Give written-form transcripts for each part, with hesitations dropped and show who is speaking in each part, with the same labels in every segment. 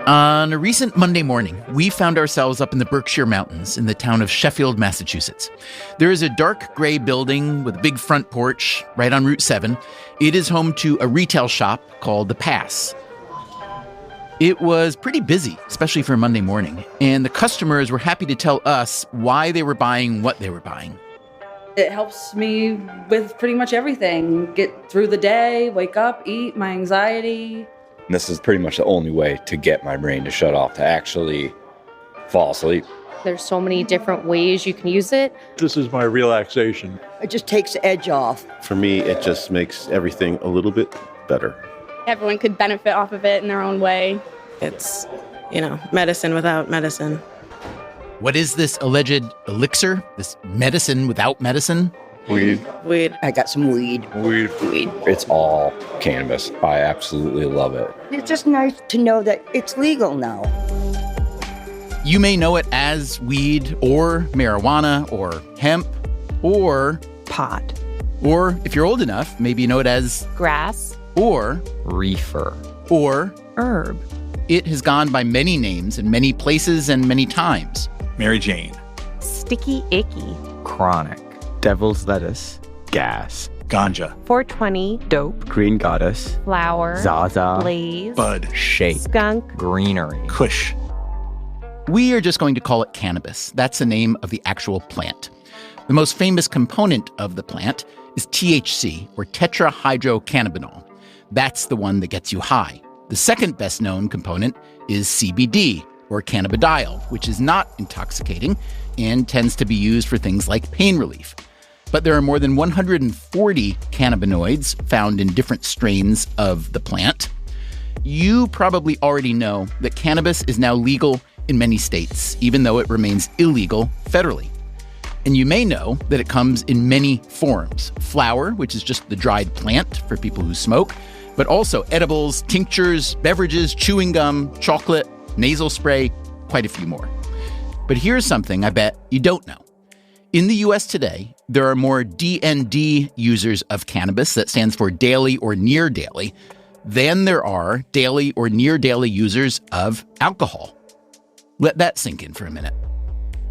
Speaker 1: On a recent Monday morning, we found ourselves up in the Berkshire Mountains in the town of Sheffield, Massachusetts. There is a dark gray building with a big front porch right on Route 7. It is home to a retail shop called The Pass. It was pretty busy, especially for a Monday morning, and the customers were happy to tell us why they were buying what they were buying.
Speaker 2: It helps me with pretty much everything. Get through the day, wake up, eat, my anxiety.
Speaker 3: This is pretty much the only way to get my brain to shut off, to actually fall asleep.
Speaker 4: There's so many different ways you can use it.
Speaker 5: This is my relaxation.
Speaker 6: It just takes the edge off.
Speaker 7: For me, it just makes everything a little bit better.
Speaker 8: Everyone could benefit off of it in their own way.
Speaker 9: It's, medicine without medicine.
Speaker 1: What is this alleged elixir? This medicine without medicine?
Speaker 6: Weed. I got some weed.
Speaker 5: Weed.
Speaker 3: It's all cannabis. I absolutely love it.
Speaker 6: It's just nice to know that it's legal now.
Speaker 1: You may know it as weed or marijuana or hemp or
Speaker 9: Pot.
Speaker 1: Or if you're old enough, maybe you know it as
Speaker 4: Grass.
Speaker 1: Or
Speaker 10: reefer.
Speaker 1: Or
Speaker 9: Herb.
Speaker 1: It has gone by many names in many places and many times.
Speaker 5: Mary Jane.
Speaker 4: Sticky icky.
Speaker 10: Chronic. Devil's lettuce. Gas.
Speaker 5: Ganja.
Speaker 4: 420.
Speaker 10: Dope. Green goddess.
Speaker 4: Flower.
Speaker 10: Zaza.
Speaker 4: Blaze.
Speaker 5: Bud.
Speaker 10: Shake.
Speaker 4: Skunk.
Speaker 10: Greenery.
Speaker 5: Kush.
Speaker 1: We are just going to call it cannabis. That's the name of the actual plant. The most famous component of the plant is THC, or tetrahydrocannabinol. That's the one that gets you high. The second best known component is CBD, or cannabidiol, which is not intoxicating and tends to be used for things like pain relief. But there are more than 140 cannabinoids found in different strains of the plant. You probably already know that cannabis is now legal in many states, even though it remains illegal federally. And you may know that it comes in many forms. Flower, which is just the dried plant for people who smoke, but also edibles, tinctures, beverages, chewing gum, chocolate, nasal spray, quite a few more. But here's something I bet you don't know. In the US today, there are more DND users of cannabis, that stands for daily or near daily, than there are daily or near daily users of alcohol. Let that sink in for a minute.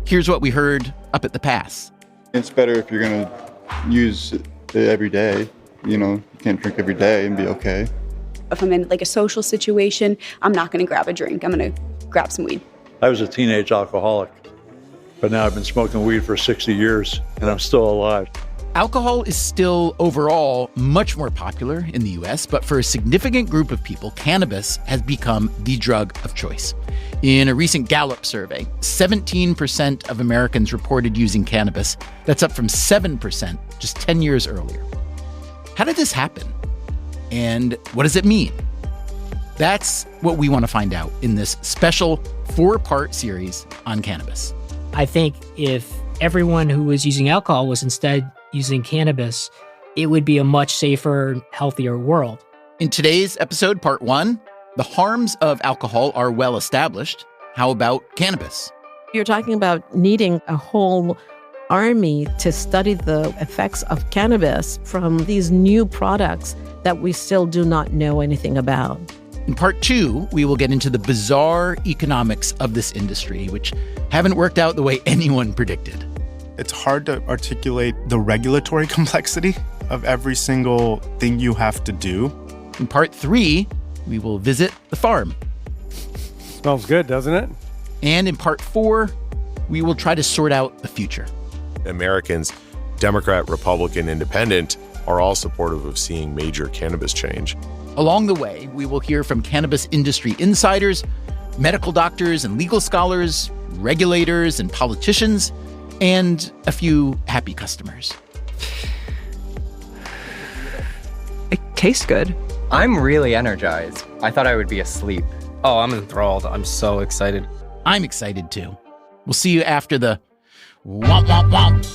Speaker 1: Here's what we heard up at the Pass.
Speaker 11: It's better if you're going to use it every day. You can't drink every day and be okay.
Speaker 8: If I'm in like a social situation, I'm not going to grab a drink. I'm going to grab some weed.
Speaker 5: I was a teenage alcoholic, but now I've been smoking weed for 60 years, and I'm still alive.
Speaker 1: Alcohol is still overall much more popular in the US, but for a significant group of people, cannabis has become the drug of choice. In a recent Gallup survey, 17% of Americans reported using cannabis. That's up from 7% just 10 years earlier. How did this happen? And what does it mean? That's what we want to find out in this special 4-part series on cannabis.
Speaker 12: I think if everyone who was using alcohol was instead using cannabis, it would be a much safer, healthier world.
Speaker 1: In today's episode, part 1, the harms of alcohol are well established. How about cannabis?
Speaker 9: You're talking about needing a whole army to study the effects of cannabis from these new products that we still do not know anything about.
Speaker 1: In part 2, we will get into the bizarre economics of this industry, which haven't worked out the way anyone predicted.
Speaker 13: It's hard to articulate the regulatory complexity of every single thing you have to do.
Speaker 1: In part 3, we will visit the farm.
Speaker 14: Smells good, doesn't it?
Speaker 1: And in part 4, we will try to sort out the future.
Speaker 7: Americans, Democrat, Republican, Independent, are all supportive of seeing major cannabis change.
Speaker 1: Along the way, we will hear from cannabis industry insiders, medical doctors and legal scholars, regulators and politicians, and a few happy customers.
Speaker 10: It tastes good. I'm really energized. I thought I would be asleep.
Speaker 15: Oh, I'm enthralled. I'm so excited.
Speaker 1: I'm excited too. We'll see you after the womp womp womp.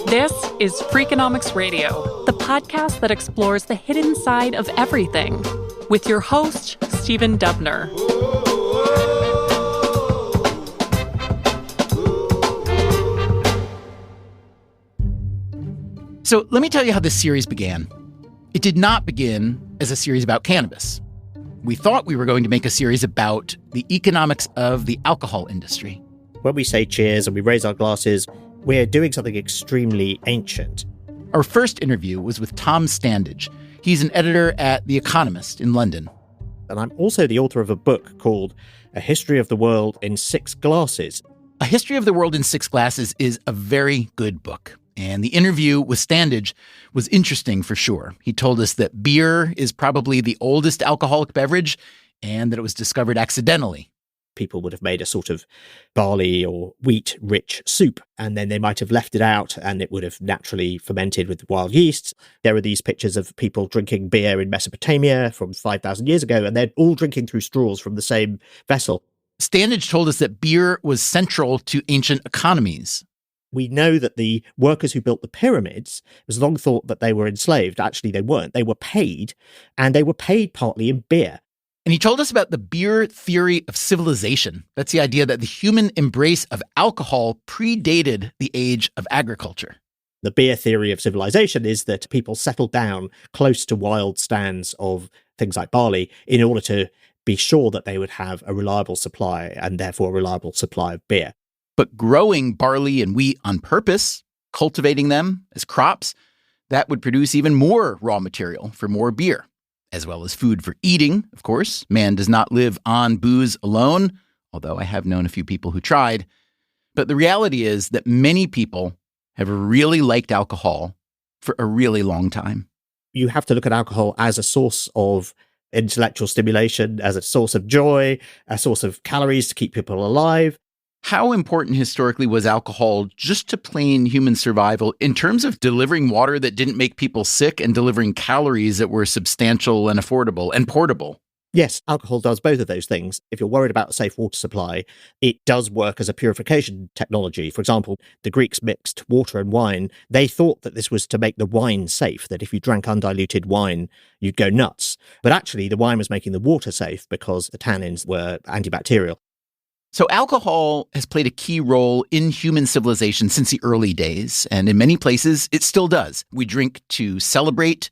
Speaker 16: This is Freakonomics Radio, the podcast that explores the hidden side of everything, with your host, Stephen Dubner.
Speaker 1: So let me tell you how this series began. It did not begin as a series about cannabis. We thought we were going to make a series about the economics of the alcohol industry.
Speaker 17: When we say cheers and we raise our glasses, we're doing something extremely ancient.
Speaker 1: Our first interview was with Tom Standage. He's an editor at The Economist in London.
Speaker 17: And I'm also the author of a book called A History of the World in 6 Glasses.
Speaker 1: A History of the World in 6 Glasses is a very good book. And the interview with Standage was interesting for sure. He told us that beer is probably the oldest alcoholic beverage and that it was discovered accidentally.
Speaker 17: People would have made a sort of barley or wheat-rich soup, and then they might have left it out, and it would have naturally fermented with wild yeast. There are these pictures of people drinking beer in Mesopotamia from 5,000 years ago, and they're all drinking through straws from the same vessel.
Speaker 1: Standage told us that beer was central to ancient economies.
Speaker 17: We know that the workers who built the pyramids, it was long thought that they were enslaved. Actually, they weren't. They were paid, and they were paid partly in beer.
Speaker 1: And he told us about the beer theory of civilization. That's the idea that the human embrace of alcohol predated the age of agriculture.
Speaker 17: The beer theory of civilization is that people settled down close to wild stands of things like barley in order to be sure that they would have a reliable supply and therefore a reliable supply of beer.
Speaker 1: But growing barley and wheat on purpose, cultivating them as crops, that would produce even more raw material for more beer, as well as food for eating, of course. Man does not live on booze alone, although I have known a few people who tried. But the reality is that many people have really liked alcohol for a really long time.
Speaker 17: You have to look at alcohol as a source of intellectual stimulation, as a source of joy, a source of calories to keep people alive.
Speaker 1: How important historically was alcohol just to plain human survival in terms of delivering water that didn't make people sick and delivering calories that were substantial and affordable and portable?
Speaker 17: Yes, alcohol does both of those things. If you're worried about a safe water supply, it does work as a purification technology. For example, the Greeks mixed water and wine. They thought that this was to make the wine safe, that if you drank undiluted wine, you'd go nuts. But actually, the wine was making the water safe because the tannins were antibacterial.
Speaker 1: So alcohol has played a key role in human civilization since the early days, and in many places, it still does. We drink to celebrate,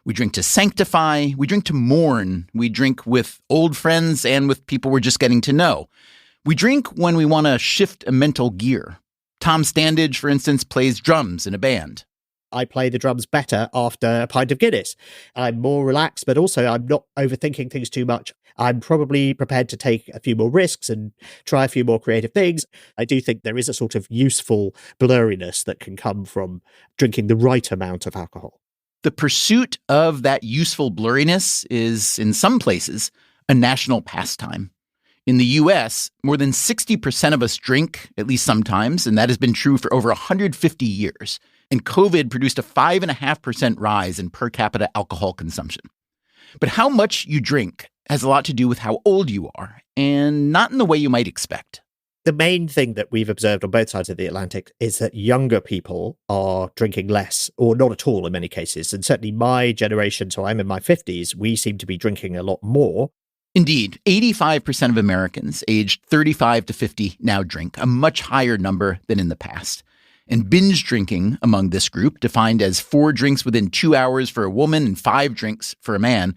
Speaker 1: we drink to sanctify, we drink to mourn, we drink with old friends and with people we're just getting to know. We drink when we want to shift a mental gear. Tom Standage, for instance, plays drums in a band.
Speaker 17: I play the drums better after a pint of Guinness. I'm more relaxed, but also I'm not overthinking things too much. I'm probably prepared to take a few more risks and try a few more creative things. I do think there is a sort of useful blurriness that can come from drinking the right amount of alcohol.
Speaker 1: The pursuit of that useful blurriness is, in some places, a national pastime. In the U.S., more than 60% of us drink, at least sometimes, and that has been true for over 150 years. And COVID produced a 5.5% rise in per capita alcohol consumption. But how much you drink has a lot to do with how old you are, and not in the way you might expect.
Speaker 17: The main thing that we've observed on both sides of the Atlantic is that younger people are drinking less, or not at all in many cases. And certainly my generation, so I'm in my 50s, we seem to be drinking a lot more.
Speaker 1: Indeed, 85% of Americans aged 35 to 50 now drink, a much higher number than in the past. And binge drinking among this group, defined as 4 drinks within 2 hours for a woman and 5 drinks for a man,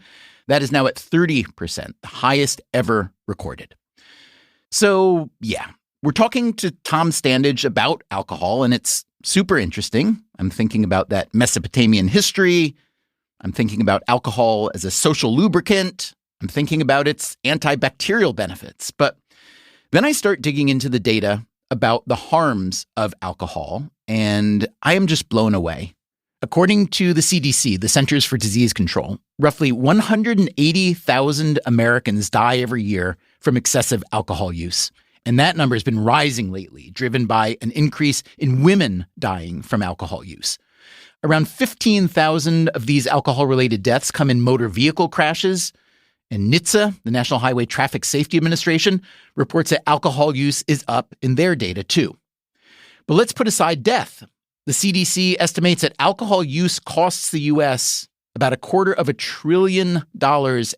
Speaker 1: that is now at 30%, the highest ever recorded. So, yeah, we're talking to Tom Standage about alcohol, and it's super interesting. I'm thinking about that Mesopotamian history. I'm thinking about alcohol as a social lubricant. I'm thinking about its antibacterial benefits. But then I start digging into the data about the harms of alcohol, and I am just blown away. According to the CDC, the Centers for Disease Control, roughly 180,000 Americans die every year from excessive alcohol use. And that number has been rising lately, driven by an increase in women dying from alcohol use. Around 15,000 of these alcohol-related deaths come in motor vehicle crashes. And NHTSA, the National Highway Traffic Safety Administration, reports that alcohol use is up in their data too. But let's put aside death. The CDC estimates that alcohol use costs the U.S. about $250 billion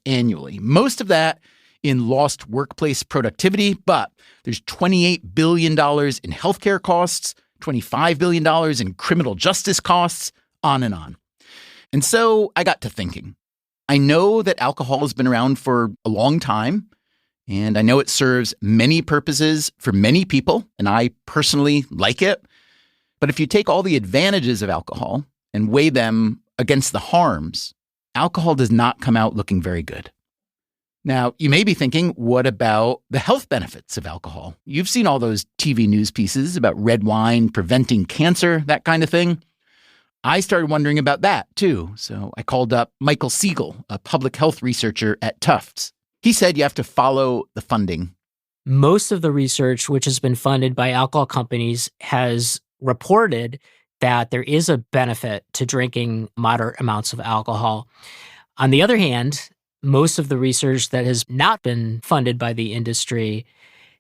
Speaker 1: annually. Most of that in lost workplace productivity, but there's $28 billion in healthcare costs, $25 billion in criminal justice costs, on and on. And so I got to thinking. I know that alcohol has been around for a long time, and I know it serves many purposes for many people, and I personally like it. But if you take all the advantages of alcohol and weigh them against the harms, alcohol does not come out looking very good. Now, you may be thinking, what about the health benefits of alcohol? You've seen all those TV news pieces about red wine preventing cancer, that kind of thing. I started wondering about that, too. So I called up Michael Siegel, a public health researcher at Tufts. He said you have to follow the funding.
Speaker 12: Most of the research which has been funded by alcohol companies has reported that there is a benefit to drinking moderate amounts of alcohol. On the other hand, most of the research that has not been funded by the industry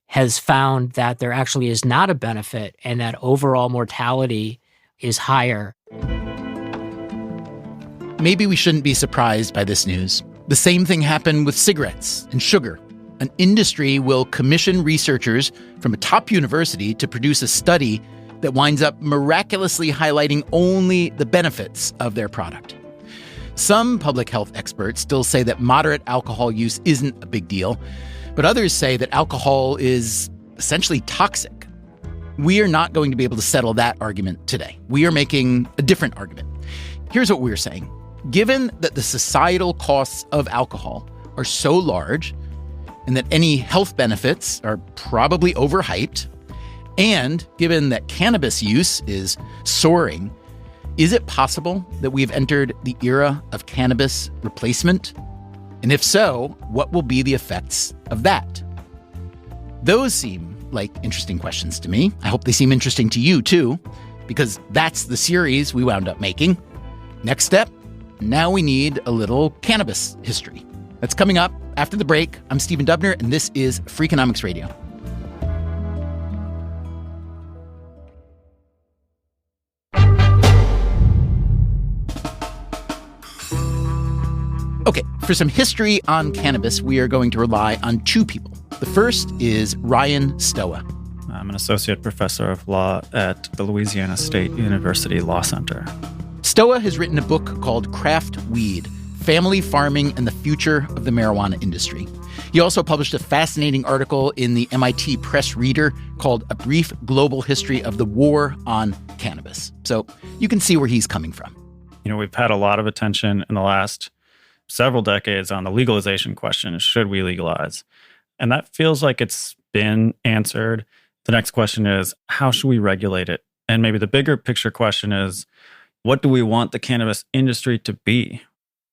Speaker 12: has found that there actually is not a benefit and that overall mortality is higher.
Speaker 1: Maybe we shouldn't be surprised by this news. The same thing happened with cigarettes and sugar. An industry will commission researchers from a top university to produce a study that winds up miraculously highlighting only the benefits of their product. Some public health experts still say that moderate alcohol use isn't a big deal, but others say that alcohol is essentially toxic. We are not going to be able to settle that argument today. We are making a different argument. Here's what we're saying. Given that the societal costs of alcohol are so large and that any health benefits are probably overhyped, and given that cannabis use is soaring, is it possible that we've entered the era of cannabis replacement? And if so, what will be the effects of that? Those seem like interesting questions to me. I hope they seem interesting to you too, because that's the series we wound up making. Next step, now we need a little cannabis history. That's coming up after the break. I'm Stephen Dubner, and this is Freakonomics Radio. Okay, for some history on cannabis, we are going to rely on two people. The first is Ryan Stoa.
Speaker 18: I'm an associate professor of law at the Louisiana State University Law Center.
Speaker 1: Stoa has written a book called Craft Weed, Family Farming and the Future of the Marijuana Industry. He also published a fascinating article in the MIT Press Reader called A Brief Global History of the War on Cannabis. So you can see where he's coming from.
Speaker 18: You know, we've had a lot of attention in the last several decades on the legalization question. Should we legalize? And that feels like it's been answered. The next question is, how should we regulate it? And maybe the bigger picture question is, what do we want the cannabis industry to be?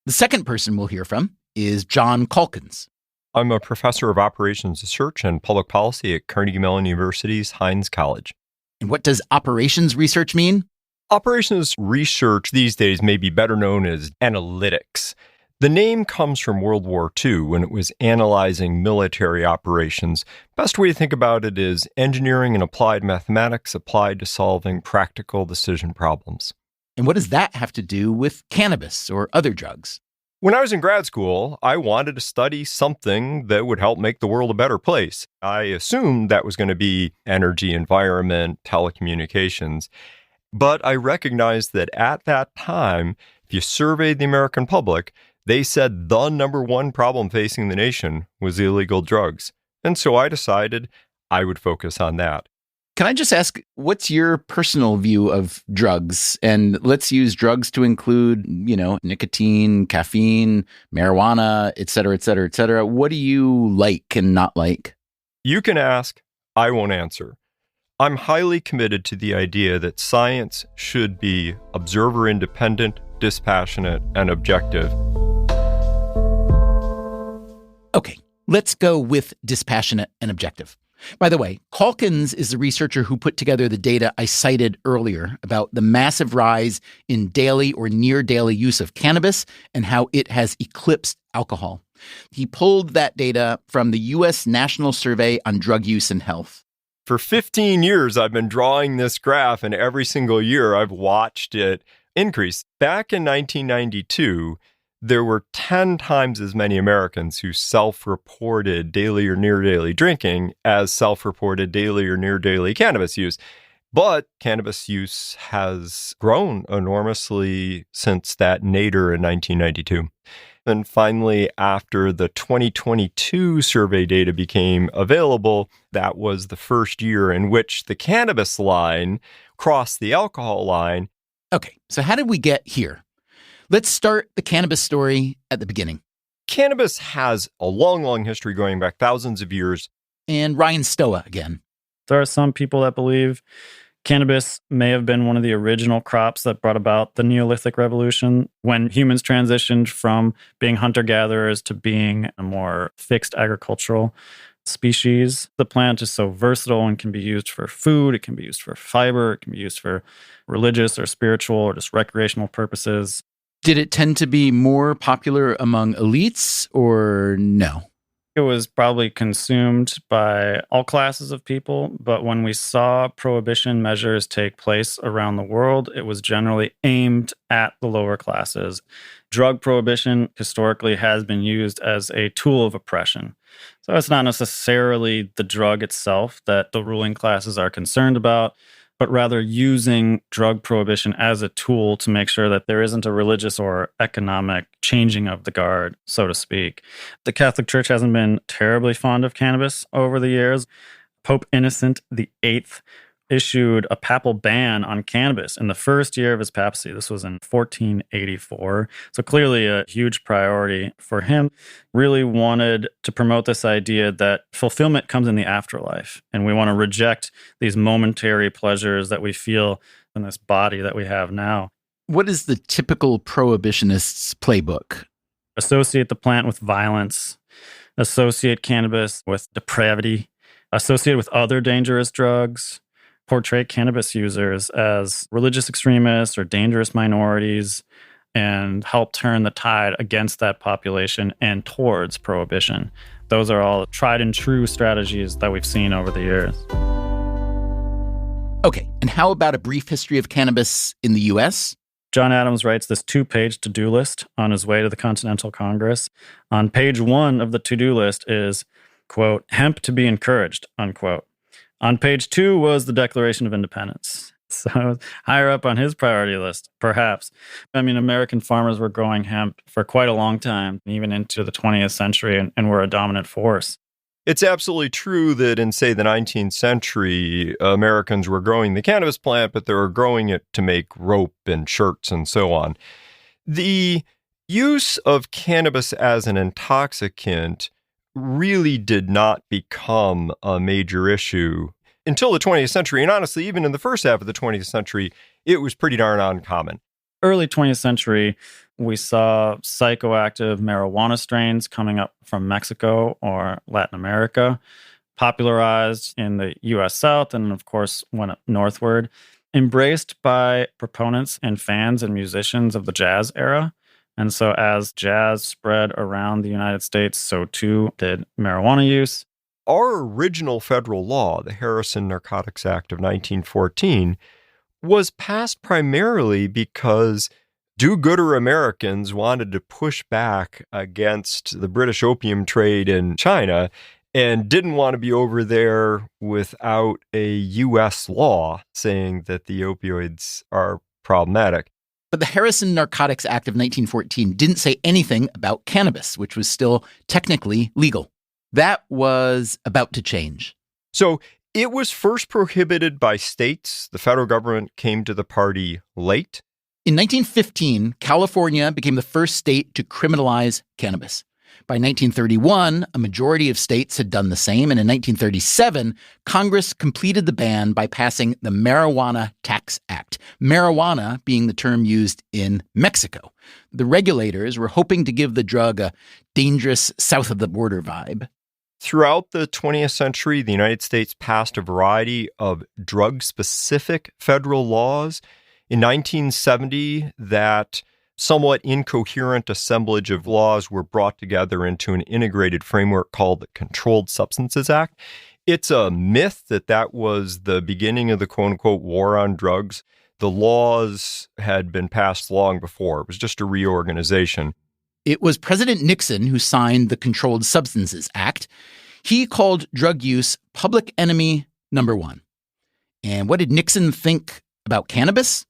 Speaker 1: The second person we'll hear from is John Calkins.
Speaker 19: I'm a professor of operations research and public policy at Carnegie Mellon University's Hines College.
Speaker 1: And what does operations research mean?
Speaker 19: Operations research these days may be better known as analytics. The name comes from World War II when it was analyzing military operations. Best way to think about it is engineering and applied mathematics applied to solving practical decision problems.
Speaker 1: And what does that have to do with cannabis or other drugs?
Speaker 19: When I was in grad school, I wanted to study something that would help make the world a better place. I assumed that was going to be energy, environment, telecommunications. But I recognized that at that time, if you surveyed the American public, they said the number one problem facing the nation was illegal drugs. And so I decided I would focus on that.
Speaker 1: Can I just ask, what's your personal view of drugs? And let's use drugs to include, nicotine, caffeine, marijuana, et cetera, et cetera, et cetera. What do you like and not like?
Speaker 19: You can ask, I won't answer. I'm highly committed to the idea that science should be observer independent, dispassionate, and objective.
Speaker 1: Okay, let's go with dispassionate and objective. By the way, Calkins is the researcher who put together the data I cited earlier about the massive rise in daily or near daily use of cannabis and how it has eclipsed alcohol. He pulled that data from the U.S. National Survey on Drug Use and Health.
Speaker 19: For 15 years, I've been drawing this graph, and every single year I've watched it increase. Back in 1992, there were 10 times as many Americans who self-reported daily or near daily drinking as self-reported daily or near daily cannabis use. But cannabis use has grown enormously since that nadir in 1992. And finally, after the 2022 survey data became available, that was the first year in which the cannabis line crossed the alcohol line.
Speaker 1: Okay, so how did we get here? Let's start the cannabis story at the beginning.
Speaker 19: Cannabis has a long, long history going back thousands of years.
Speaker 1: And Ryan Stoa again.
Speaker 18: There are some people that believe cannabis may have been one of the original crops that brought about the Neolithic Revolution when humans transitioned from being hunter-gatherers to being a more fixed agricultural species. The plant is so versatile and can be used for food, it can be used for fiber, it can be used for religious or spiritual or just recreational purposes.
Speaker 1: Did it tend to be more popular among elites or no?
Speaker 18: It was probably consumed by all classes of people, but when we saw prohibition measures take place around the world, it was generally aimed at the lower classes. Drug prohibition historically has been used as a tool of oppression. So it's not necessarily the drug itself that the ruling classes are concerned about, but rather using drug prohibition as a tool to make sure that there isn't a religious or economic changing of the guard, so to speak. The Catholic Church hasn't been terribly fond of cannabis over the years. Pope Innocent VIII issued a papal ban on cannabis in the first year of his papacy. This was in 1484. So clearly a huge priority for him. Really wanted to promote this idea that fulfillment comes in the afterlife. And we want to reject these momentary pleasures that we feel in this body that we have now.
Speaker 1: What is the typical prohibitionist's playbook?
Speaker 18: Associate the plant with violence, associate cannabis with depravity, associate with other dangerous drugs, portray cannabis users as religious extremists or dangerous minorities, and help turn the tide against that population and towards prohibition. Those are all tried and true strategies that we've seen over the years.
Speaker 1: Okay, and how about a brief history of cannabis in the U.S.?
Speaker 18: John Adams writes this 2-page to-do list on his way to the Continental Congress. On page 1 of the to-do list is, quote, hemp to be encouraged, unquote. On page 2 was the Declaration of Independence. So higher up on his priority list, perhaps. I mean, American farmers were growing hemp for quite a long time, even into the 20th century, and were a dominant force.
Speaker 19: It's absolutely true that in, say, the 19th century, Americans were growing the cannabis plant, but they were growing it to make rope and shirts and so on. The use of cannabis as an intoxicant really did not become a major issue until the 20th century. And honestly, even in the first half of the 20th century, it was pretty darn uncommon.
Speaker 18: Early 20th century, we saw psychoactive marijuana strains coming up from Mexico or Latin America, popularized in the U.S. South, and of course went northward, embraced by proponents and fans and musicians of the jazz era. And so as jazz spread around the United States, so too did marijuana use.
Speaker 19: Our original federal law, the Harrison Narcotics Act of 1914, was passed primarily because do-gooder Americans wanted to push back against the British opium trade in China and didn't want to be over there without a U.S. law saying that the opioids are problematic.
Speaker 1: But the Harrison Narcotics Act of 1914 didn't say anything about cannabis, which was still technically legal. That was about to change.
Speaker 19: So it was first prohibited by states. The federal government came to the party late.
Speaker 1: In 1915, California became the first state to criminalize cannabis. By 1931, a majority of states had done the same, and in 1937, Congress completed the ban by passing the Marijuana Tax Act, marijuana being the term used in Mexico. The regulators were hoping to give the drug a dangerous south-of-the-border vibe.
Speaker 19: Throughout the 20th century, the United States passed a variety of drug-specific federal laws. In 1970, that somewhat incoherent assemblage of laws were brought together into an integrated framework called the Controlled Substances Act. It's a myth that that was the beginning of the quote-unquote war on drugs. The laws had been passed long before. It was just a reorganization.
Speaker 1: It was President Nixon who signed the Controlled Substances Act. He called drug use public enemy number one. And what did Nixon think about cannabis?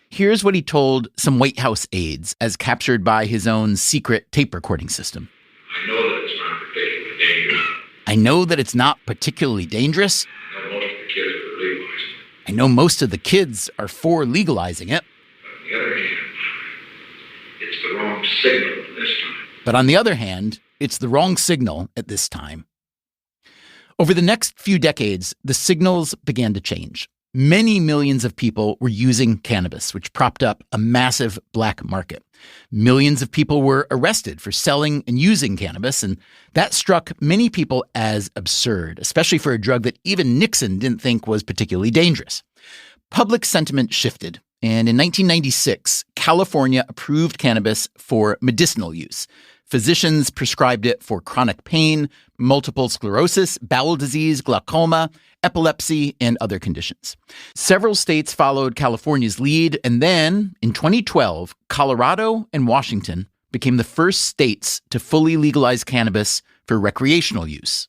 Speaker 1: Here's what he told some White House aides as captured by his own secret tape recording system.
Speaker 20: I know that it's not particularly dangerous.
Speaker 1: I know that it's not particularly dangerous.
Speaker 20: I know most of the kids are legalizing it.
Speaker 1: I know most of the kids are for legalizing it.
Speaker 20: But on the other hand, it's the wrong signal this time.
Speaker 1: But on the other hand, it's the wrong signal at this time. Over the next few decades, the signals began to change. Many millions of people were using cannabis, which propped up a massive black market. Millions of people were arrested for selling and using cannabis, and that struck many people as absurd, especially for a drug that even Nixon didn't think was particularly dangerous. Public sentiment shifted, and in 1996, California approved cannabis for medicinal use. Physicians prescribed it for chronic pain, multiple sclerosis, bowel disease, glaucoma, epilepsy, and other conditions. Several states followed California's lead, and then, in 2012, Colorado and Washington became the first states to fully legalize cannabis for recreational use.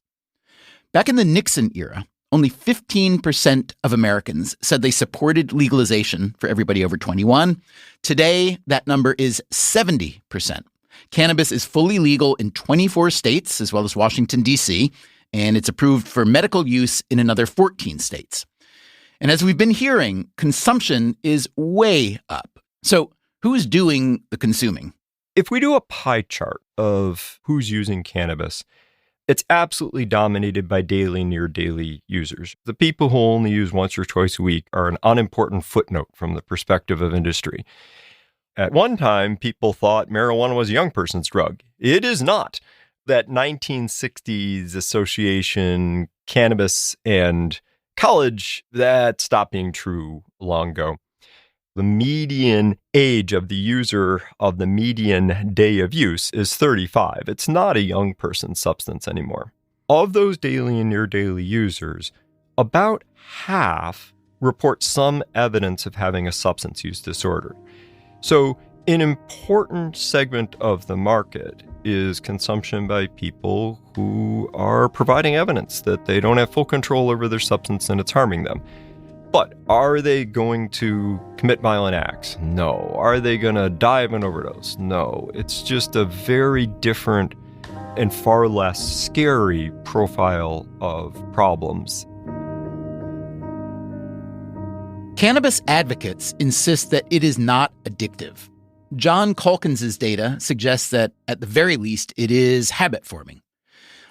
Speaker 1: Back in the Nixon era, only 15% of Americans said they supported legalization for everybody over 21. Today, that number is 70%. Cannabis is fully legal in 24 states, as well as Washington, D.C., and it's approved for medical use in another 14 states. And as we've been hearing, consumption is way up. So who's doing the consuming?
Speaker 19: If we do a pie chart of who's using cannabis, it's absolutely dominated by daily, near daily users. The people who only use once or twice a week are an unimportant footnote from the perspective of industry. At one time, people thought marijuana was a young person's drug. It is not. That 1960s association, cannabis and college, that stopped being true long ago. The median age of the user of the median day of use is 35. It's not a young person's substance anymore. Of those daily and near daily users, about half report some evidence of having a substance use disorder. So an important segment of the market is consumption by people who are providing evidence that they don't have full control over their substance and it's harming them. But are they going to commit violent acts? No. Are they going to die of an overdose? No. It's just a very different and far less scary profile of problems.
Speaker 1: Cannabis advocates insist that it is not addictive. John Calkins' data suggests that, at the very least, it is habit-forming.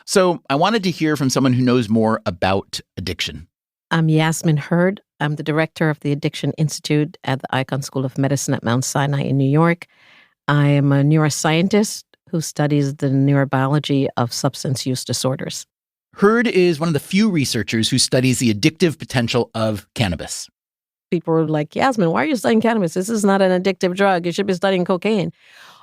Speaker 1: So I wanted to hear from someone who knows more about addiction.
Speaker 9: I'm Yasmin Hurd. I'm the director of the Addiction Institute at the Icahn School of Medicine at Mount Sinai in New York. I am a neuroscientist who studies the neurobiology of substance use disorders.
Speaker 1: Hurd is one of the few researchers who studies the addictive potential of cannabis.
Speaker 9: People were like, Yasmin, why are you studying cannabis? This is not an addictive drug. You should be studying cocaine.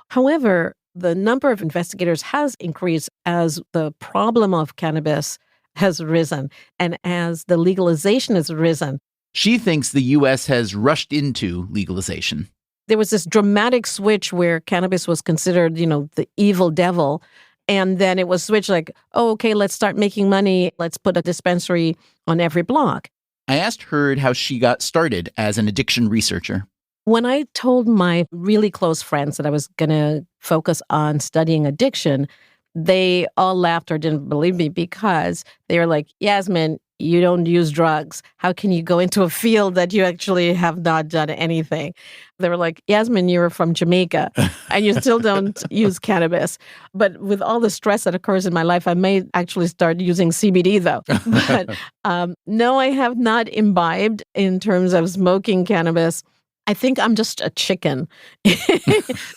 Speaker 9: However, the number of investigators has increased as the problem of cannabis has risen and as the legalization has risen.
Speaker 1: She thinks the U.S. has rushed into legalization.
Speaker 9: There was this dramatic switch where cannabis was considered, the evil devil. And then it was switched like, oh, okay, let's start making money. Let's put a dispensary on every block.
Speaker 1: I asked Hurd how she got started as an addiction researcher.
Speaker 9: When I told my really close friends that I was going to focus on studying addiction, they all laughed or didn't believe me because they were like, Yasmin, you don't use drugs. How can you go into a field that you actually have not done anything? They were like, Yasmin, you're from Jamaica and you still don't use cannabis. But with all the stress that occurs in my life, I may actually start using CBD though. But no, I have not imbibed in terms of smoking cannabis. I think I'm just a chicken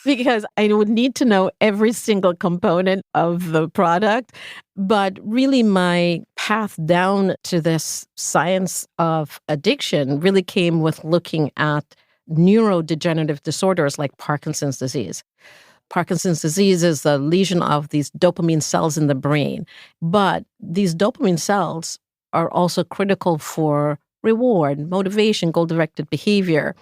Speaker 9: because I would need to know every single component of the product. But really, my path down to this science of addiction really came with looking at neurodegenerative disorders like Parkinson's disease. Parkinson's disease is the lesion of these dopamine cells in the brain. But these dopamine cells are also critical for reward, motivation, goal-directed behavior.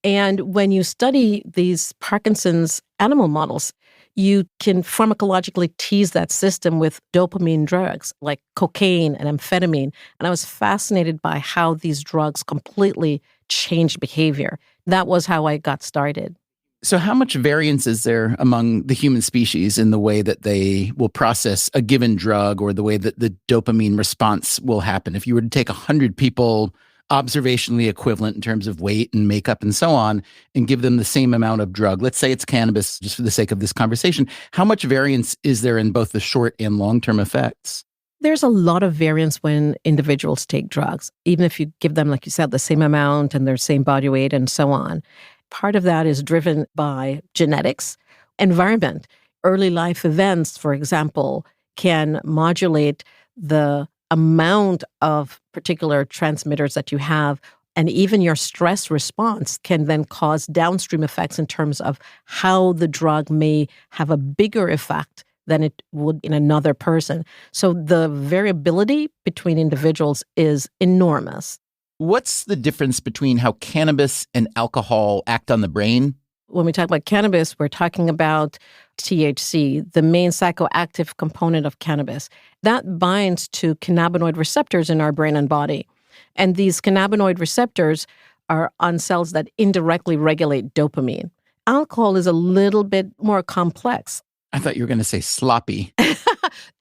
Speaker 9: And when you study these Parkinson's animal models, You can pharmacologically tease that system with dopamine drugs like cocaine and amphetamine. And I was fascinated by how these drugs completely changed behavior. That was how I got started.
Speaker 1: So how much variance is there among the human species in the way that they will process a given drug or the way that the dopamine response will happen? If you were to take 100 people observationally equivalent in terms of weight and makeup and so on, and give them the same amount of drug, let's say it's cannabis, just for the sake of this conversation, how much variance is there in both the short and long-term effects?
Speaker 9: There's a lot of variance when individuals take drugs, even if you give them, like you said, the same amount and their same body weight and so on. Part of that is driven by genetics, environment. Early life events, for example, can modulate the amount of particular transmitters that you have, and even your stress response can then cause downstream effects in terms of how the drug may have a bigger effect than it would in another person. So the variability between individuals is enormous.
Speaker 1: What's the difference between how cannabis and alcohol act on the brain?
Speaker 9: When we talk about cannabis, we're talking about THC, the main psychoactive component of cannabis. That binds to cannabinoid receptors in our brain and body. And these cannabinoid receptors are on cells that indirectly regulate dopamine. Alcohol is a little bit more complex.
Speaker 1: I thought you were going to say sloppy.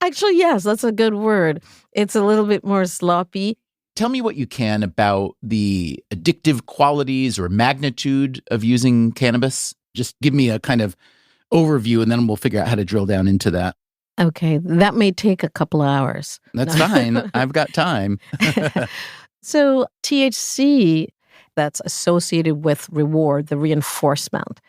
Speaker 9: Actually, yes, that's a good word. It's a little bit more sloppy.
Speaker 1: Tell me what you can about the addictive qualities or magnitude of using cannabis. Just give me a kind of overview, and then we'll figure out how to drill down into that.
Speaker 9: Okay, that may take a couple of hours.
Speaker 1: That's fine. I've got time.
Speaker 9: So THC, that's associated with reward, the reinforcement.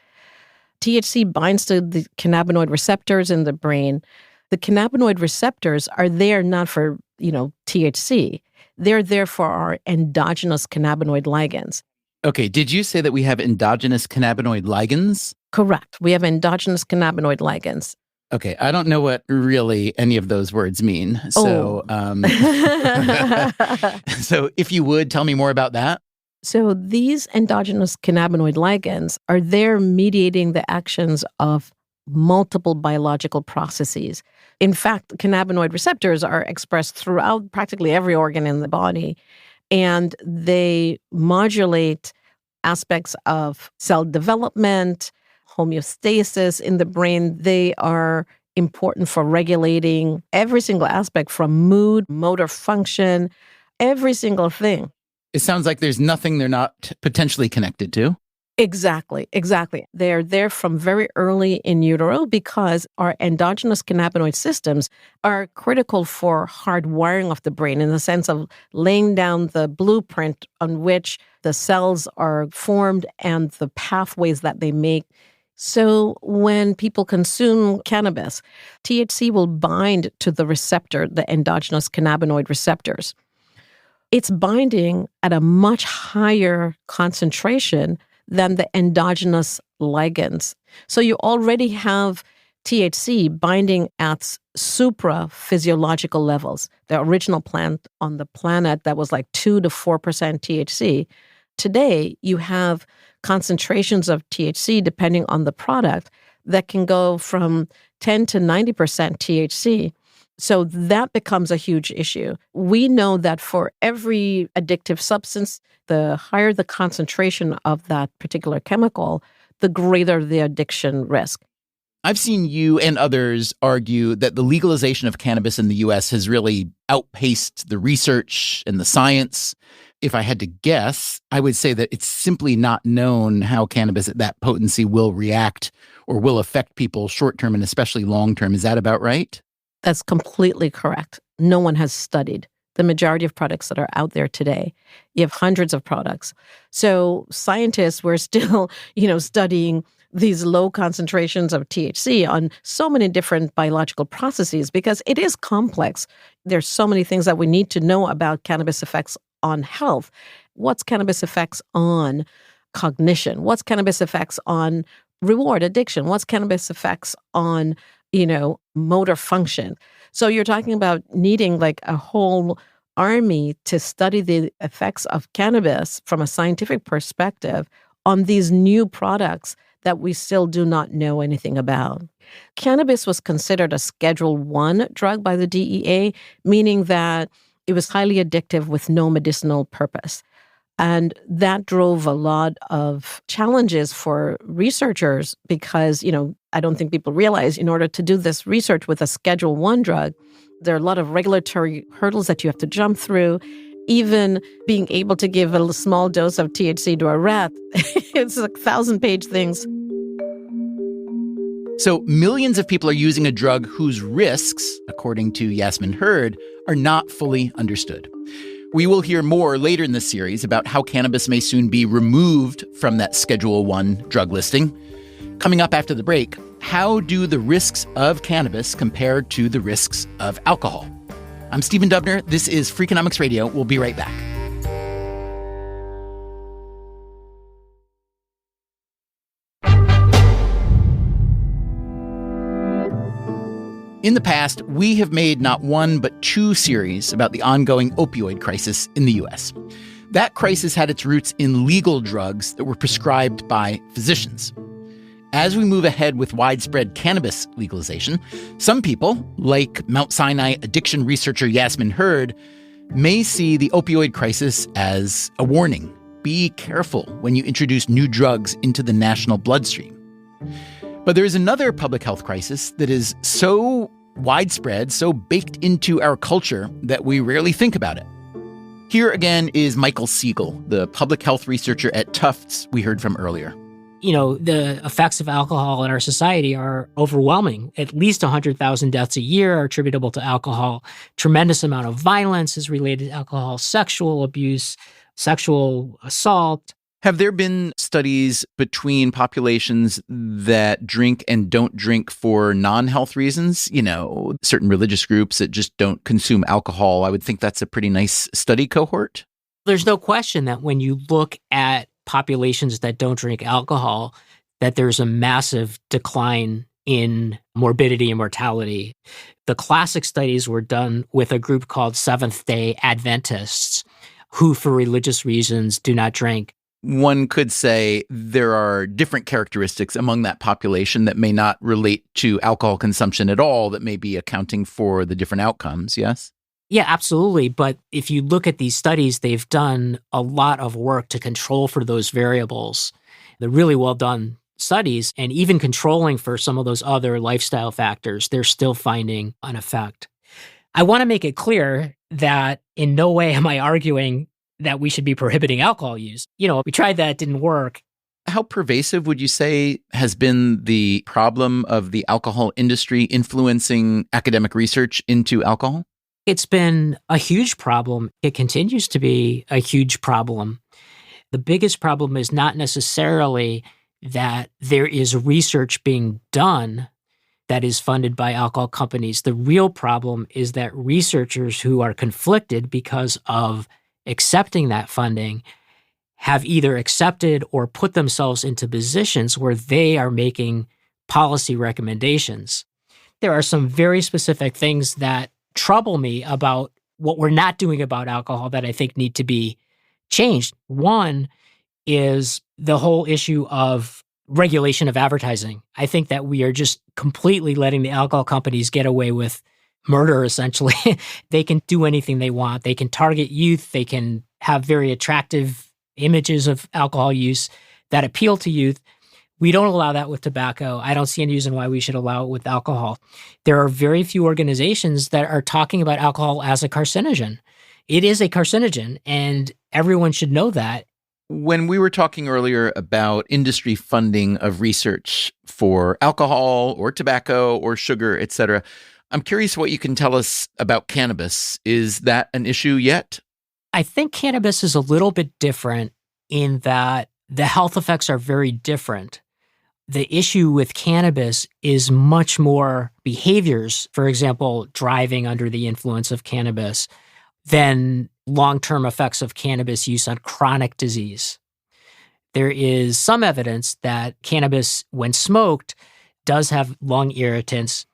Speaker 9: THC binds to the cannabinoid receptors in the brain. The cannabinoid receptors are there not for, THC. They're there for our endogenous cannabinoid ligands.
Speaker 1: Okay, did you say that we have endogenous cannabinoid ligands?
Speaker 9: Correct. We have endogenous cannabinoid ligands.
Speaker 1: Okay, I don't know what really any of those words mean. So, so if you would, tell me more about that.
Speaker 9: So these endogenous cannabinoid ligands are there mediating the actions of multiple biological processes. In fact, cannabinoid receptors are expressed throughout practically every organ in the body, and they modulate aspects of cell development, homeostasis in the brain. They are important for regulating every single aspect from mood, motor function, every single thing.
Speaker 1: It sounds like there's nothing they're not potentially connected to.
Speaker 9: Exactly. They're there from very early in utero because our endogenous cannabinoid systems are critical for hardwiring of the brain in the sense of laying down the blueprint on which the cells are formed and the pathways that they make. So when people consume cannabis, THC will bind to the receptor, the endogenous cannabinoid receptors. It's binding at a much higher concentration than the endogenous ligands. So you already have THC binding at supra-physiological levels. The original plant on the planet that was like 2 to 4% THC. Today, you have concentrations of THC, depending on the product, that can go from 10 to 90% THC. So that becomes a huge issue. We know that for every addictive substance, the higher the concentration of that particular chemical, the greater the addiction risk.
Speaker 1: I've seen you and others argue that the legalization of cannabis in the U.S. has really outpaced the research and the science. If I had to guess, I would say that it's simply not known how cannabis at that potency will react or will affect people short-term and especially long-term. Is that about right?
Speaker 9: That's completely correct. No one has studied the majority of products that are out there today. You have hundreds of products. So scientists were still, studying these low concentrations of THC on so many different biological processes because it is complex. There's so many things that we need to know about cannabis effects on health. What's cannabis effects on cognition? What's cannabis effects on reward addiction? What's cannabis effects on motor function? So you're talking about needing like a whole army to study the effects of cannabis from a scientific perspective on these new products that we still do not know anything about. Cannabis was considered a Schedule 1 drug by the DEA, meaning that it was highly addictive with no medicinal purpose. And that drove a lot of challenges for researchers because, I don't think people realize in order to do this research with a Schedule 1 drug, there are a lot of regulatory hurdles that you have to jump through. Even being able to give a small dose of THC to a rat, it's like 1,000-page things.
Speaker 1: So millions of people are using a drug whose risks, according to Yasmin Hurd, are not fully understood. We will hear more later in this series about how cannabis may soon be removed from that Schedule 1 drug listing. Coming up after the break, how do the risks of cannabis compare to the risks of alcohol? I'm Stephen Dubner. This is Freakonomics Radio. We'll be right back. In the past, we have made not one but two series about the ongoing opioid crisis in the U.S. That crisis had its roots in legal drugs that were prescribed by physicians. As we move ahead with widespread cannabis legalization, some people, like Mount Sinai addiction researcher Yasmin Hurd, may see the opioid crisis as a warning. Be careful when you introduce new drugs into the national bloodstream. But there is another public health crisis that is so widespread, so baked into our culture that we rarely think about it. Here again is Michael Siegel, the public health researcher at Tufts we heard from earlier.
Speaker 12: The effects of alcohol in our society are overwhelming. At least 100,000 deaths a year are attributable to alcohol. Tremendous amount of violence is related to alcohol, sexual abuse, sexual assault.
Speaker 1: Have there been studies between populations that drink and don't drink for non-health reasons? Certain religious groups that just don't consume alcohol. I would think that's a pretty nice study cohort.
Speaker 12: There's no question that when you look at populations that don't drink alcohol, that there's a massive decline in morbidity and mortality. The classic studies were done with a group called Seventh-day Adventists, who for religious reasons do not drink.
Speaker 1: One could say there are different characteristics among that population that may not relate to alcohol consumption at all, that may be accounting for the different outcomes, yes?
Speaker 12: Yeah, absolutely. But if you look at these studies, they've done a lot of work to control for those variables. They're really well done studies, and even controlling for some of those other lifestyle factors, they're still finding an effect. I want to make it clear that in no way am I arguing that we should be prohibiting alcohol use. We tried that, it didn't work.
Speaker 1: How pervasive would you say has been the problem of the alcohol industry influencing academic research into alcohol?
Speaker 12: It's been a huge problem. It continues to be a huge problem. The biggest problem is not necessarily that there is research being done that is funded by alcohol companies. The real problem is that researchers who are conflicted because of accepting that funding have either accepted or put themselves into positions where they are making policy recommendations. There are some very specific things that trouble me about what we're not doing about alcohol that I think need to be changed. One is the whole issue of regulation of advertising. I think that we are just completely letting the alcohol companies get away with murder, essentially. They can do anything they want. They can target youth. They can have very attractive images of alcohol use that appeal to youth. We don't allow that with tobacco. I don't see any reason why we should allow it with alcohol. There are very few organizations that are talking about alcohol as a carcinogen. It is a carcinogen, and everyone should know that.
Speaker 1: When we were talking earlier about industry funding of research for alcohol or tobacco or sugar, et cetera, I'm curious what you can tell us about cannabis. Is that an issue yet?
Speaker 12: I think cannabis is a little bit different in that the health effects are very different. The issue with cannabis is much more behaviors, for example, driving under the influence of cannabis, than long-term effects of cannabis use on chronic disease. There is some evidence that cannabis, when smoked, does have lung irritants.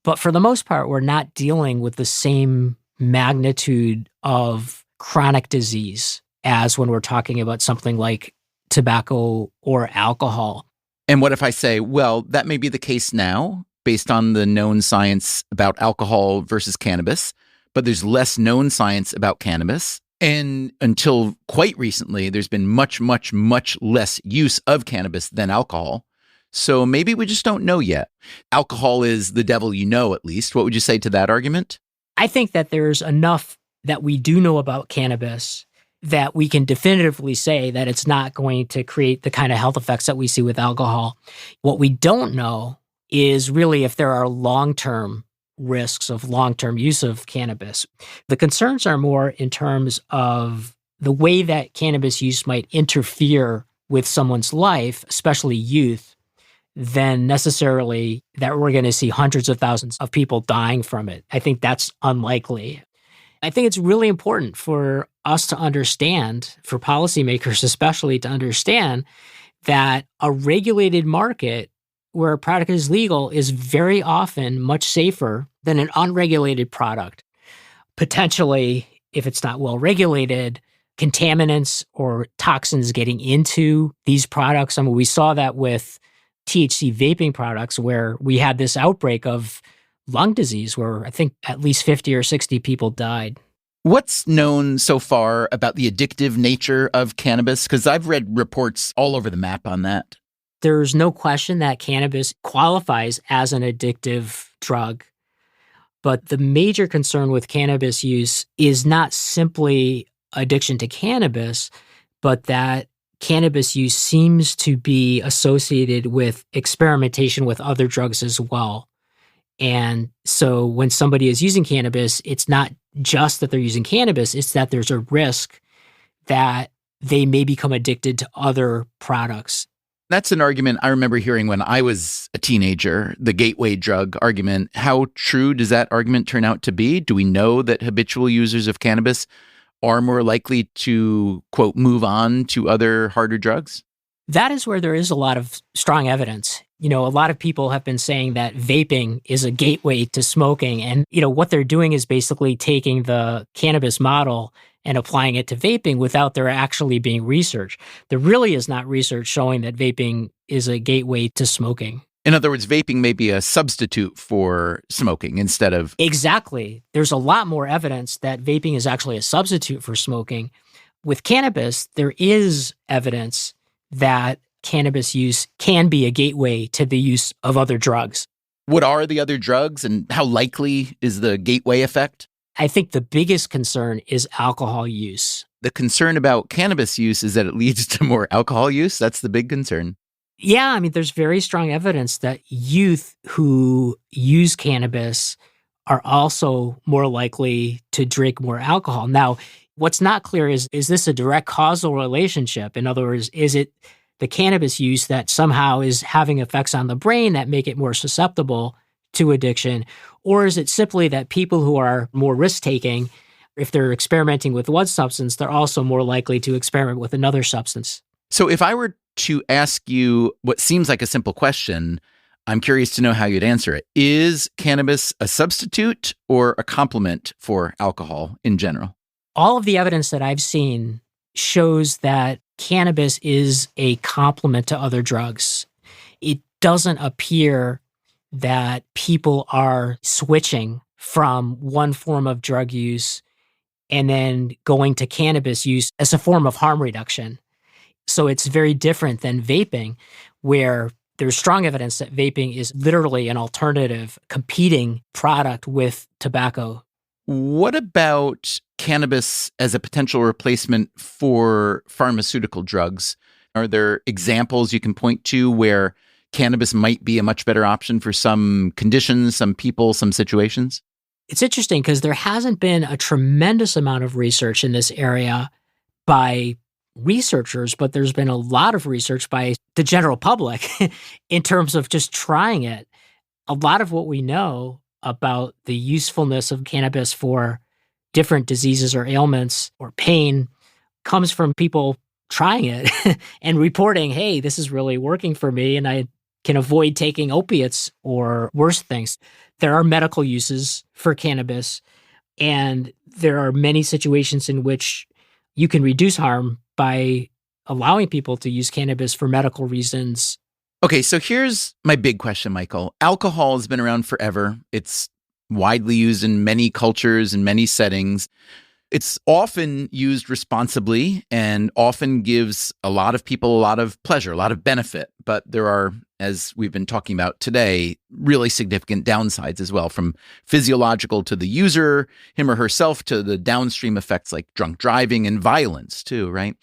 Speaker 12: But for the most part, we're not dealing with the same magnitude of chronic disease as when we're talking about something like tobacco or alcohol.
Speaker 1: And what if I say, well, that may be the case now based on the known science about alcohol versus cannabis, but there's less known science about cannabis. And until quite recently, there's been much, much, much less use of cannabis than alcohol. So maybe we just don't know yet. Alcohol is the devil you know, at least. What would you say to that argument?
Speaker 12: I think that there's enough that we do know about cannabis that we can definitively say that it's not going to create the kind of health effects that we see with alcohol. What we don't know is really if there are long-term risks of long-term use of cannabis. The concerns are more in terms of the way that cannabis use might interfere with someone's life, especially youth, than necessarily that we're going to see hundreds of thousands of people dying from it. I think that's unlikely. I think it's really important for us to understand, for policymakers especially, to understand that a regulated market where a product is legal is very often much safer than an unregulated product. Potentially, if it's not well regulated, contaminants or toxins getting into these products. I mean, we saw that with THC vaping products where we had this outbreak of lung disease where I think at least 50 or 60 people died.
Speaker 1: What's known so far about the addictive nature of cannabis? Because I've read reports all over the map on that.
Speaker 12: There's no question that cannabis qualifies as an addictive drug. But the major concern with cannabis use is not simply addiction to cannabis, but that cannabis use seems to be associated with experimentation with other drugs as well. And so when somebody is using cannabis, it's not just that they're using cannabis, it's that there's a risk that they may become addicted to other products.
Speaker 1: That's an argument I remember hearing when I was a teenager, the gateway drug argument. How true does that argument turn out to be? Do we know that habitual users of cannabis are more likely to, quote, move on to other harder drugs?
Speaker 12: That is where there is a lot of strong evidence. You know, a lot of people have been saying that vaping is a gateway to smoking. And, you know, what they're doing is basically taking the cannabis model and applying it to vaping without there actually being research. There really is not research showing that vaping is a gateway to smoking.
Speaker 1: In other words, vaping may be a substitute for smoking instead of...
Speaker 12: Exactly. There's a lot more evidence that vaping is actually a substitute for smoking. With cannabis, there is evidence that cannabis use can be a gateway to the use of other drugs.
Speaker 1: What are the other drugs and how likely is the gateway effect?
Speaker 12: I think the biggest concern is alcohol use.
Speaker 1: The concern about cannabis use is that it leads to more alcohol use. That's the big concern.
Speaker 12: Yeah, I mean, there's very strong evidence that youth who use cannabis are also more likely to drink more alcohol. Now, what's not clear is this a direct causal relationship? In other words, is it the cannabis use that somehow is having effects on the brain that make it more susceptible to addiction? Or is it simply that people who are more risk-taking, if they're experimenting with one substance, they're also more likely to experiment with another substance?
Speaker 1: So if I were to ask you what seems like a simple question, I'm curious to know how you'd answer it. Is cannabis a substitute or a complement for alcohol in general?
Speaker 12: All of the evidence that I've seen shows that cannabis is a complement to other drugs. It doesn't appear that people are switching from one form of drug use and then going to cannabis use as a form of harm reduction. So it's very different than vaping, where there's strong evidence that vaping is literally an alternative competing product with tobacco.
Speaker 1: What about cannabis as a potential replacement for pharmaceutical drugs? Are there examples you can point to where cannabis might be a much better option for some conditions, some people, some situations?
Speaker 12: It's interesting because there hasn't been a tremendous amount of research in this area by researchers, but there's been a lot of research by the general public in terms of just trying it. A lot of what we know about the usefulness of cannabis for different diseases or ailments or pain comes from people trying it and reporting, hey, this is really working for me and I can avoid taking opiates or worse things. There are medical uses for cannabis, and there are many situations in which you can reduce harm by allowing people to use cannabis for medical reasons.
Speaker 1: Okay, so here's my big question, Michael. Alcohol has been around forever. It's widely used in many cultures and many settings. It's often used responsibly and often gives a lot of people a lot of pleasure, a lot of benefit. But there are, as we've been talking about today, really significant downsides as well, from physiological to the user, him or herself, to the downstream effects like drunk driving and violence too, right?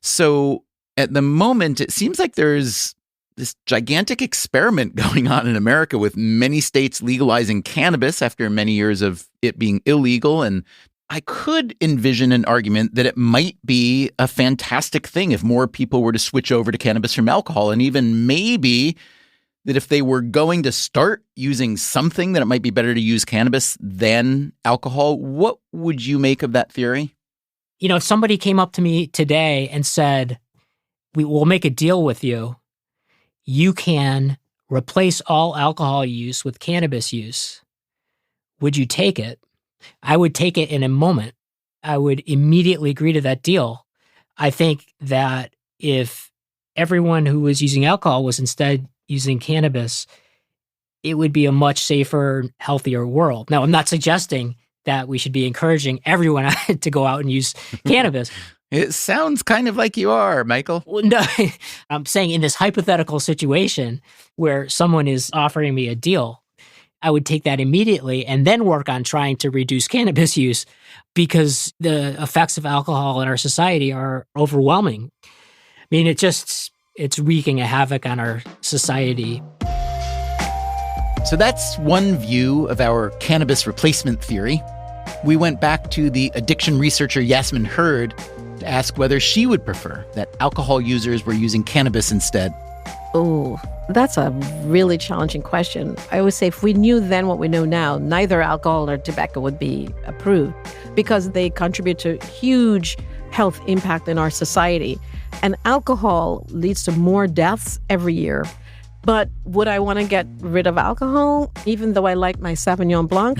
Speaker 1: So at the moment, it seems like there's this gigantic experiment going on in America with many states legalizing cannabis after many years of it being illegal. And I could envision an argument that it might be a fantastic thing if more people were to switch over to cannabis from alcohol, and even maybe that if they were going to start using something, that it might be better to use cannabis than alcohol. What would you make of that theory?
Speaker 12: You know, if somebody came up to me today and said, we will make a deal with you. You can replace all alcohol use with cannabis use. Would you take it? I would take it in a moment. I would immediately agree to that deal. I think that if everyone who was using alcohol was instead using cannabis, it would be a much safer, healthier world. Now, I'm not suggesting that we should be encouraging everyone to go out and use cannabis.
Speaker 1: It sounds kind of like you are, Michael.
Speaker 12: Well, no, I'm saying in this hypothetical situation where someone is offering me a deal, I would take that immediately and then work on trying to reduce cannabis use, because the effects of alcohol in our society are overwhelming. I mean, it's wreaking a havoc on our society.
Speaker 1: So that's one view of our cannabis replacement theory. We went back to the addiction researcher Yasmin Hurd to ask whether she would prefer that alcohol users were using cannabis instead.
Speaker 9: Oh, that's a really challenging question. I would say if we knew then what we know now, neither alcohol or tobacco would be approved, because they contribute to huge health impact in our society. And alcohol leads to more deaths every year. But would I want to get rid of alcohol, even though I like my Sauvignon Blanc?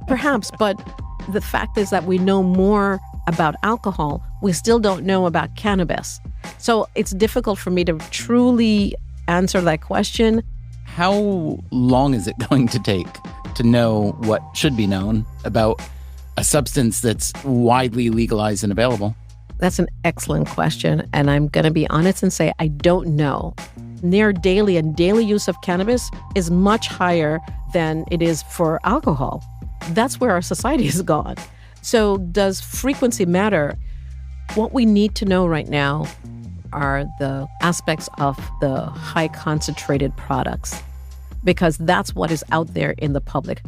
Speaker 9: Perhaps. But the fact is that we know more about alcohol. We still don't know about cannabis. So it's difficult for me to truly answer that question.
Speaker 1: How long is it going to take to know what should be known about a substance that's widely legalized and available?
Speaker 9: That's an excellent question. And I'm going to be honest and say I don't know. Near daily and daily use of cannabis is much higher than it is for alcohol. That's where our society has gone. So does frequency matter? What we need to know right now are the aspects of the high concentrated products, because that's what is out there in the public.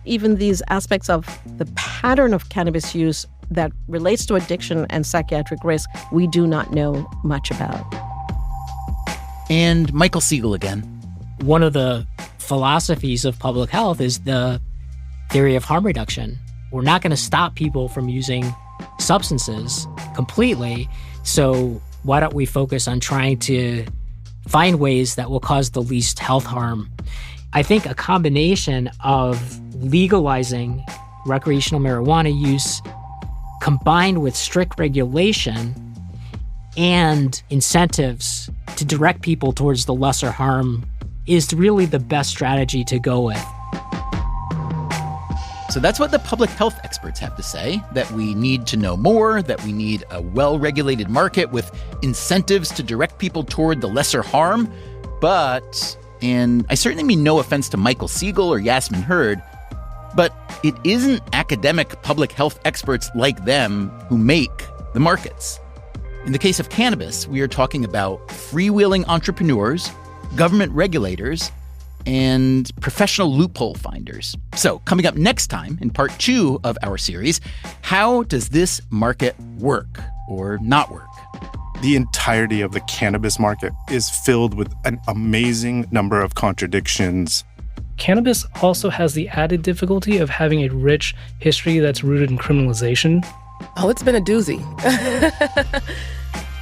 Speaker 9: Even these aspects of the pattern of cannabis use that relates to addiction and psychiatric risk, we do not know much about.
Speaker 1: And Michael Siegel again.
Speaker 12: One of the philosophies of public health is the theory of harm reduction. We're not going to stop people from using substances completely. So why don't we focus on trying to find ways that will cause the least health harm? I think a combination of legalizing recreational marijuana use combined with strict regulation and incentives to direct people towards the lesser harm is really the best strategy to go with.
Speaker 1: So that's what the public health experts have to say, that we need to know more, that we need a well-regulated market with incentives to direct people toward the lesser harm. But, and I certainly mean no offense to Michael Siegel or Yasmin Hurd, but it isn't academic public health experts like them who make the markets. In the case of cannabis, we are talking about freewheeling entrepreneurs, government regulators, and professional loophole finders. So coming up next time in part 2 of our series, how does this market work or not work?
Speaker 13: The entirety of the cannabis market is filled with an amazing number of contradictions.
Speaker 21: Cannabis also has the added difficulty of having a rich history that's rooted in criminalization.
Speaker 22: Oh, it's been a doozy.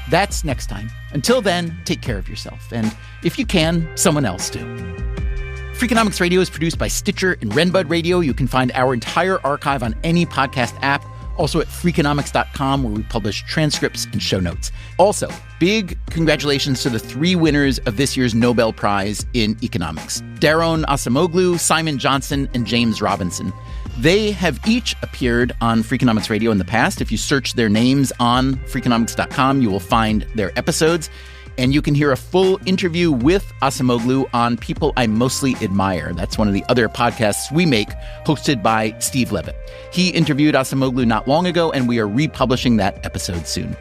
Speaker 1: That's next time. Until then, take care of yourself. And if you can, someone else too. Freakonomics Radio is produced by Stitcher and Renbud Radio. You can find our entire archive on any podcast app Also at Freakonomics.com, where we publish transcripts and show notes. Also, big congratulations to the 3 winners of this year's Nobel Prize in Economics: Daron Acemoglu, Simon Johnson, and James Robinson. They have each appeared on Freakonomics Radio in the past. If you search their names on Freakonomics.com, you will find their episodes. And you can hear a full interview with Acemoglu on People I Mostly Admire. That's one of the other podcasts we make, hosted by Steve Levitt. He interviewed Acemoglu not long ago, and we are republishing that episode soon.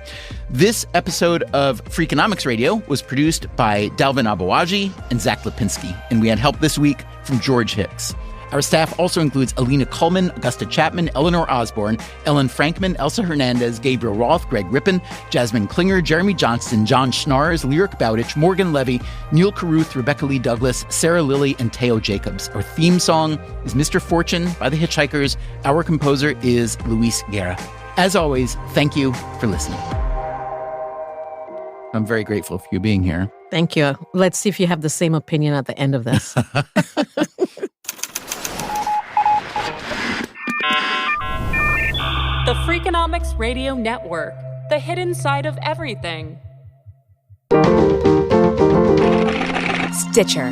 Speaker 1: This episode of Freakonomics Radio was produced by Dalvin Abawaji and Zach Lipinski, and we had help this week from George Hicks. Our staff also includes Alina Kuhlman, Augusta Chapman, Eleanor Osborne, Ellen Frankman, Elsa Hernandez, Gabriel Roth, Greg Rippin, Jasmine Klinger, Jeremy Johnston, John Schnars, Lyric Bowditch, Morgan Levy, Neil Carruth, Rebecca Lee Douglas, Sarah Lilly, and Teo Jacobs. Our theme song is Mr. Fortune by the Hitchhikers. Our composer is Luis Guerra. As always, thank you for listening. I'm very grateful for you being here.
Speaker 9: Thank you. Let's see if you have the same opinion at the end of this.
Speaker 16: The Freakonomics Radio Network, the hidden side of everything.
Speaker 2: Stitcher.